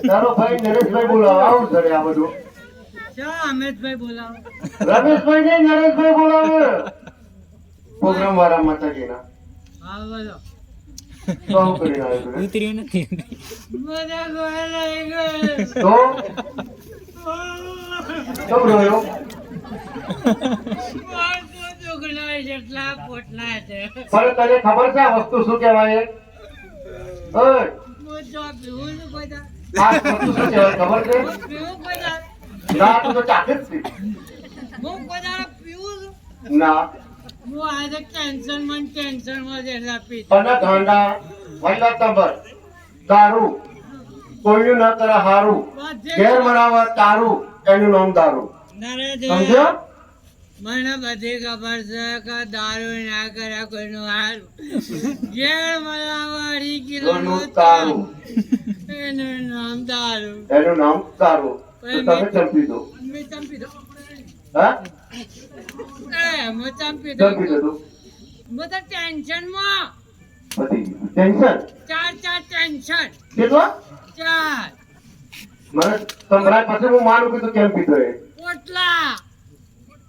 તારો ભાઈ નરેશભાઈ બોલાવો. આવું સરે આ બધું. અમિતભાઈ બોલાવો. રમેશભાઈ ને નરેશભાઈ બોલાવે. પ્રોગ્રામ વાળા માતાજીના. હા બોલો. શું કરીને આવ્યો તું? ઉતર્યું નથી. બધા ગોળા લઈ ગયો. તો કેમ રહ્યો? જેટલા પોટલા છે પણ તને ખબર છે આ વસ્તુ શું કહેવાય? ઓય, હું તો પીવું છું બધા. આ વસ્તુ શું કહેવાય ખબર છે? હું પીવું બધા. ના, તું તો ચાખે જ છે. હું બધા પીવું છું. ના, હું આજે ટેન્શનમાં જેટલા પી. અને ગાંડા વલ્લા તબર દારૂ કોઈનું ના કરે હારું, ઘેર બનાવવા તારું, એનું નામ દારૂ. સમજ્યો? મને બધી ખબર છે કે દારૂ ના કરે કોઈનું હારું, ઘેર બનાવવા અઢી કિલો કોઈનું તારું, એનું નામ દારૂ. એનું નામ તારું. તો તમે ચંપી દો. મેં ચંપી દો. હા, હું ચંપી દો. ચંપી દો. હું તો ટેન્શનમાં. બધી ટેન્શન ચાર ટેન્શન. કેટલા? 4 મને સંભળાય પછી હું માનું કે તું કેમ પીધો એ. પોટલા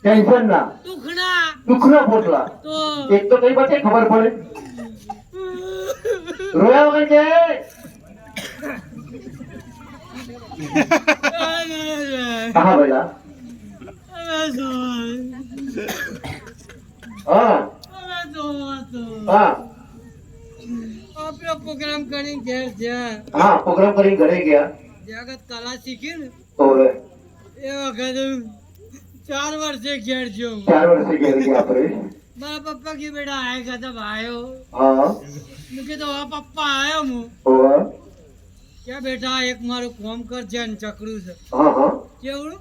ટેન્શન ના, દુખના દુઃખના પોટલા. તો એક તો કઈ બાતે ખબર પડે. રોયા વગર કે હા બેટા. હા હા આપણો પ્રોગ્રામ કરીને ઘેર જ્યાં હા, પ્રોગ્રામ કરી ઘરે ગયા. જ્યાં કલા શીખી ને હવે એ વખતે 4 વર્ષે ઘેર જો 4 વર્ષે ઘેર ગયા આપણે. મારા પપ્પા કે બેટા આય કદમ આયો. હા મેં કીધું હા પપ્પા આયો હું. હવે કે બેટા એક મારું કોમ કર જેન ચકરું છે. હા હા કેવડું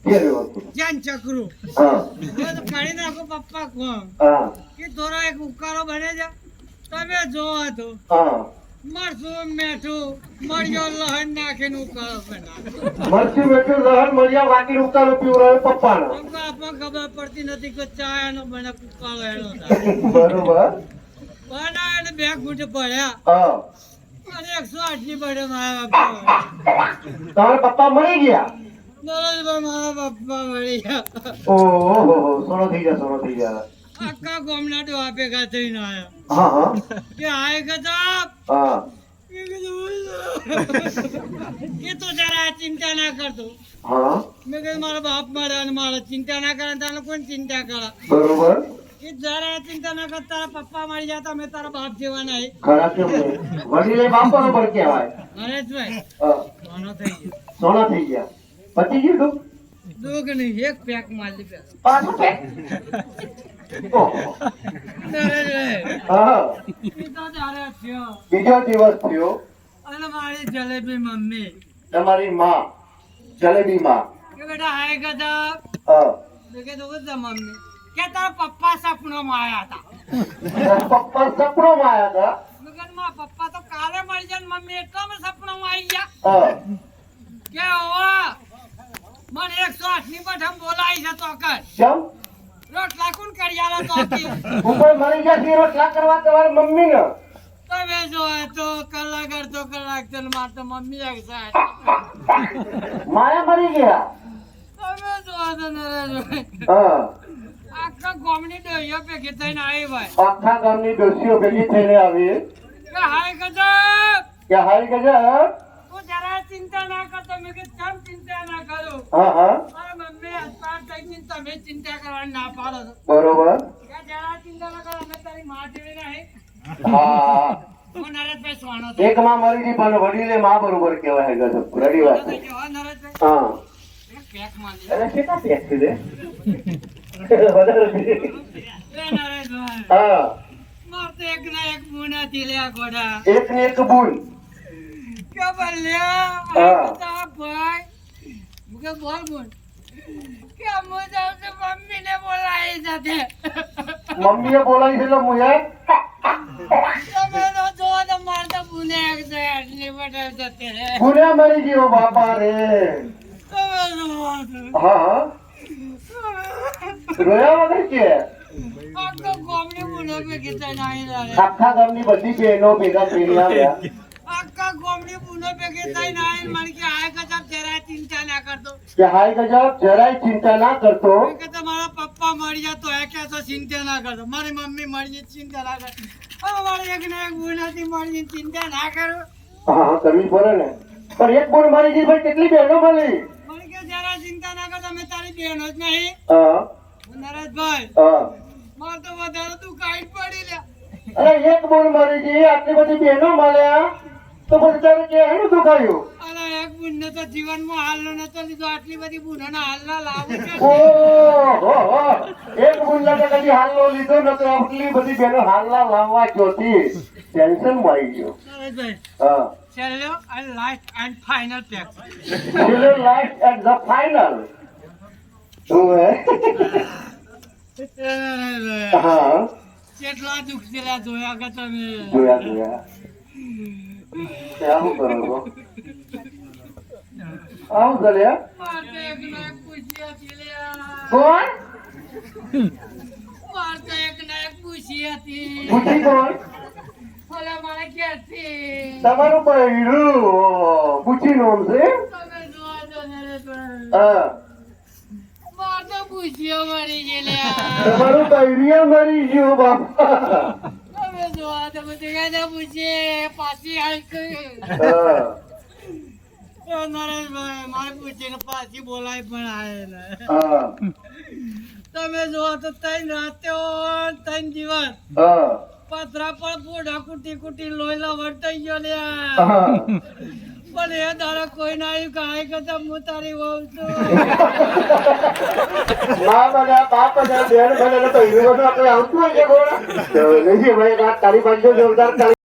ઘેર વસ્તુ. જેન ચકરું હા હવે તો કાઢી નાખો પપ્પા કોમ હા કે થોડો એક ઉકાળો બને છે તમે જોવા તો હા. મરચું મેઠું મળ્યો લહણ નાખીને ઉકાળો બનાવે. મરચું મીઠું લહણ મળ્યા વાટી ઉતારો પીવડાવે પપ્પાનો. કેમ કે આપણને ખબર પડતી નથી કે ચા એનો બને ઉકાળો એનો થાય. બરોબર. બનાવે ને 2 ઘૂંટ પડ્યા હા, અને 108 ની પડે મારા પપ્પા. તમારા પપ્પા મળી ગયા. નરેશભાઈ મારા પપ્પા મળી ગયા. ઓહો, સોનો થઈ જા, સોનો થઈ જા. આખા ગામના ડોહા ભેગા થઈને આયા હા હા કે આય ગજબ. હા મેં કીધું, કે તું જરા ચિંતા ના કરતો. હા, મેં કીધું મારા બાપ મળ્યા અને મારે ચિંતા ના કરે તારે કોઈ ચિંતા કરે. બરોબર. કે જરા ચિંતા ના કર તારા પપ્પા મળી જતા અમે તારા બાપ જેવા નહીં. ખરા કેમ નહીં? વડીલે બાપ બરોબર કહેવાય. નરેશભાઈ હા, સોનો થઈ ગયો. સોના થઈ ગયા. પતી ગયું તું? દુઃખ નહીં એક પેક મારી પેક. પાછું પેક. ઓહો. નરેશભાઈ હા, પીતો ત્યારે થયો બીજો દિવસ થયો. અને મારી જલેબી મમ્મી તમારી માં, જલેબી માં. કે બેટા હાય ગજબ. હા, મેં કીધું શું છે મમ્મી? કે તારા પપ્પા સપનામાં આયા હતા. પપ્પા સપનોમાં આયા હતા. મેં કીધું મારા પપ્પા તો કાલે મળી જાય ને મમ્મી એટલામાં સપનામાં આવી ગયા. હા, કે ઓવા મને 108 ની પઠમ બોલાવી છે તો કર કેમ? રોટલા કોણ કરી આલો તો કી. ઉપર મરી જશે રોટલા કરવા તમારી મમ્મી ને. તમે જો તો કલાક અડધો કલાક તો માર તો મમ્મી એકસાય. માયા મરી ગયા. તમે જો તો નરેશભાઈ હા, આખા ગામની ડોહીઓ ભેગી થઈને આવી ભાઈ આખા ગામની ડોસીઓ ભેગી થઈને આવી કે હાય ગજબ. કે હારી ગજબ. તું જરા ચિંતા ના કરતો. મેં કીધું કેમ ચિંતા ના કરું? હા હા, મારા મમ્મી અસ્પાર થઈ ગઈ ને તમે ચિંતા કરવાની ના પાડો છો. બરોબર. કે જરા ચિંતા ના કરો અમે તારી માં જેવી નહીં. હા, હું નરેશભાઈ સોનો એક માં મરી ગઈ પણ વડીલે માં બરોબર કહેવાય ગજબ. રડી વાત. થઈ ગયો હો નરેશભાઈ. હા, એક પેક માંડી અને કેટલા પેક છે રે? વધારે છે. એ નરેશભાઈ હા, માર તો એક ના એક મુનાથી લ્યા ગોડા એક ને એક બુન. કે બલ્યા હા. આ ભાઈ મુકે બોલ બોલ કે અમુ જાવ તો મમ્મી ને બોલાવી સાથે મમ્મીએ બોલાવી છે એટલે મુએ તમે તો જો તો માર તો બુને એક છે આટલી બટલ જતી રે. બુને મરી ગયો બાપા રે. તમે જુઓ તો. હા હા, રોયા વગર કે આખો ગામની બુને ભેગી થઈને આવી રહ્યા. આખા ગામની બધી બહેનો ભેગા થઈને આવ્યા. આખા ગોમડી બુનો ભેગી થઈને આવીને મને કે આ ગજબ જરાય ચિંતા ના કરતો કે હાય ગજબ જરાય ચિંતા ના કરતો મેં કે તમારા પપ્પા મળી જાય તો એ કે તો ચિંતા ના કરતો મારી મમ્મી મળી જાય ચિંતા ના કરતો હવે મારી એક ને એક બુનાથી મળી જાય ચિંતા ના કરો હા કરવી પડે ને પણ એક બોલ મારી ગઈ ભાઈ કેટલી બહેનો મળી મને કે જરા ચિંતા ના કરતો અમે તારી બહેનો જ નહીં હા નરેશભાઈ હા માર તો વધારે તું કાઈટ પડી લે અરે એક બોલ મારી ગઈ આટલી બધી બહેનો મળ્યા તો પછી તારે કે હેનું દુખાયું અરે એક બુનને તો જીવનમાં હાલનો નતો લીધો આટલી બધી બુનોના હાલના લાવું છે ઓહો એક બોલના તો કદી હાલનો લીધો નતો આટલી બધી બહેનો હાલના લાવવા જોતી ટેન્શન માં આવી ગયો નરેશભાઈ હા છેલ્લો અને લાસ્ટ એન્ડ ફાઇનલ પેક છેલ્લો લાસ્ટ એટ ધ ફાઇનલ હા કેટલા દુઃખ થયેલા જોયા કે તમે જોયા આવું કરો છો આવું કર્યા માર તો એક ને એક પૂછી હતી લ્યા. કોણ માર તો એક ને એક પૂછી હતી પૂછી કોણ ઓલા મારા ઘેરથી તમારું બૈરું પૂછી નામ છે તમે જોવા દો નરેશભાઈ. હા માર તો પૂછીઓ મરી ગયેલા તમારું બૈરિયા મરી ગયું બાપા તમે જોવા દો બધું એને પૂછીએ પાછી આવી હા નરેશભાઈ મારે પૂછીને પાછી બોલાય પણ આવેલા હા તમે જોવા તો ત્રણ રાતે ત્રણ દિવસ હા પથરા પર પોડા કુટી કુટી લોહીલા વર્તાઈ ગયો લ્યા હા પણ એ તારા કોઈ ના આવ્યું કાંઈ કરતા હું તારી વહુ છું મા બધા બાપ બધા બેન બધા તો હીરો બધું આપણે આવતું હોય છે ગોળા નહીં ભાઈ વાત તારી બાજુ જોરદાર